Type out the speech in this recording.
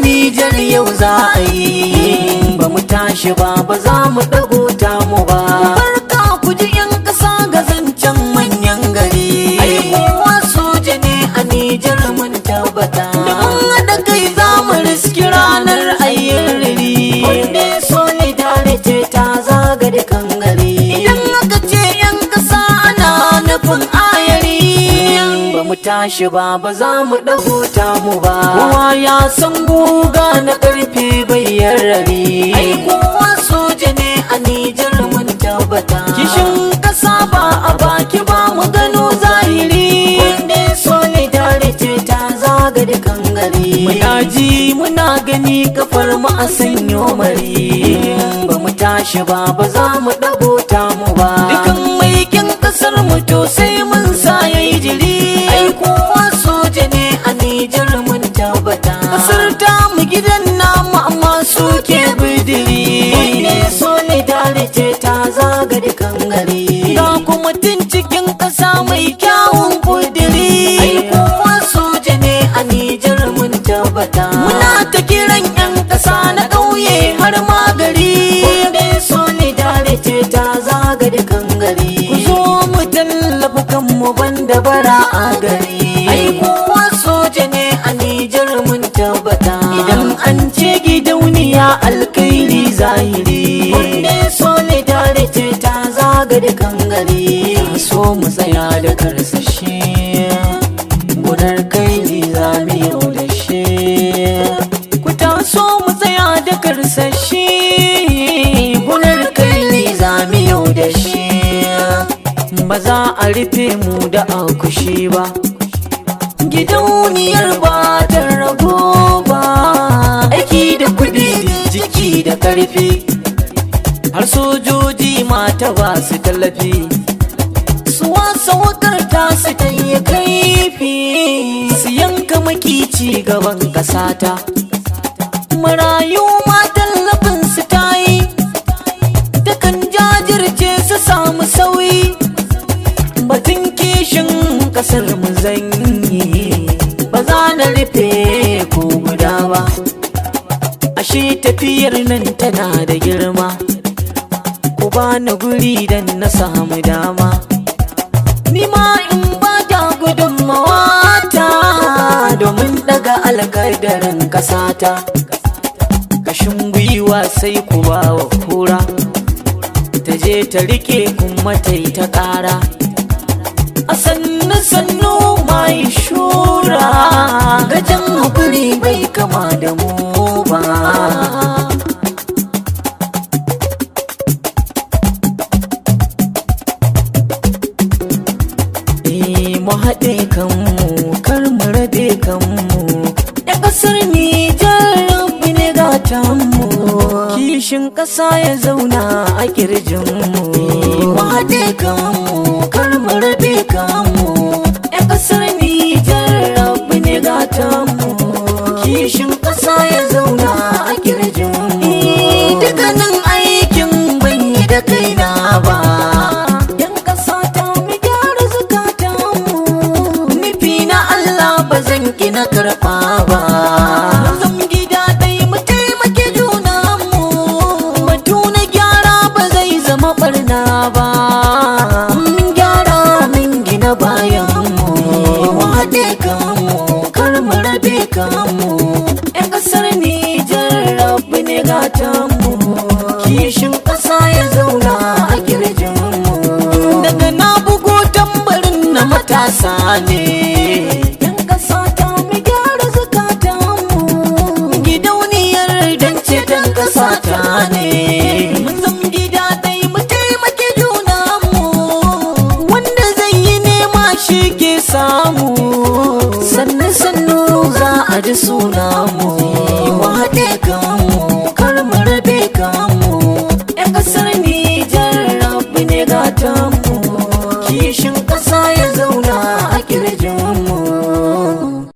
Nijar yau za a yi ba mu tashi ba za mu dago mu ba. Barka ku ji 'yan ƙasa ga zancen manyan gari. Ai kowa soja ne a Nijar mun tabbata. Da mun haɗa kai za mu riski ranar ayyurri. Wanda solidarity ta zaga dukan gari. Idan aka ce 'yan ƙasa ana nufin ayari. Ba mu tashi ba za mu dago mu ba. Kowa ya san guga na ƙarfe bai yarrabe. Ai kowa soja ne a Nijar mun tabbata. Kishin ƙasa ba a baki ba mu gano zahiri. Wanda solidarity ta zaga dukan gari. Muna ji muna gani kafar mu a sanyo mari. Ba mu tashi ba za mu dago mu ba. Dukan maikin ƙasar mu to sai mun sa yayi jiri. Ai kowa soja ne a Nijar mun tabbata. Ƙasar ta mu gidan namu amma suke bidiri. Wanda solidarity ta zaga dukan gari. Ga kuma tun cikin ƙasa mai kyawun kudiri. Ai kowa soja ne a Nijar mun tabbata. Muna ta kiran 'yan ƙasa na ƙauye har ma gari. Wanda solidarity ta zaga dukan gari. Ku zo mu tallafa kanmu banda bara a gari. Ai kowa soja ne a Nijar mun tabbata. Idan an ce gidauniya alkairi zahiri. Wanda solidarity ta zaga dukan gari. So mu tsaya da karsashe gunar kairi za mu yau da shi. Ku taso mu tsaya da karsashe gunar kairi za mu yau da shi. Ba za a rufe mu da akushi ba. Gidauniyar ba ta rago ba. Aiki da kuɗi jiki da ƙarfi. Har sojoji mata ba su tallafi. Su wasa wakar ta su ta yi kaifi. Su yanka makici gaban ƙasata. Marayu ma tallafin su ta yi. Takan jajirce su samu sauyi. Batun kishin ƙasar mu zanyi. Ba za na rufe ko guda ba. Ashe tafiyar nan tana da girma. Ku bani guri dan na samu dama. Ni ma in ba ta gudunmawa ta. Domin daga alƙadarin ƙasata. Kashin gwiwa sai ku ba wa kura. Ta je ta rike kuma ta yi ta ƙara. A sannu mai shura. Gajen hakuri bai kama da mu ba. Mu haɗe kanmu kar mu rabe kanmu. ‘Yan ƙasar Nijar rabbi ne gatanmu. Kishin ƙasa ya zauna a ƙirjinmu. Mu haɗe kanmu kar mu rabe kanmu. ‘Yan ƙasar Nijar rabbi ne gatanmu. Kishin ƙasa ya zauna a ƙirjinmu. Dukkanin aikin ban yi da kaina ba. Ki na karɓa ba. Zan gida dai mu taimake junanmu. Batu na gyara ba zai zama ɓarna ba. Mun gyara mun gina bayanmu. Mu haɗe kanmu kar mu rabe kanmu. 'Yan ƙasar Nijar rabbi ne gatanmu. Kishin ƙasa ya zauna a ƙirjinmu. Daga na bugo tambarin na matasa ne. Mun zam gida dai mu taimake junanmu. Wanda zai yi nema shi ke samu. Sannu za a ji sunamu.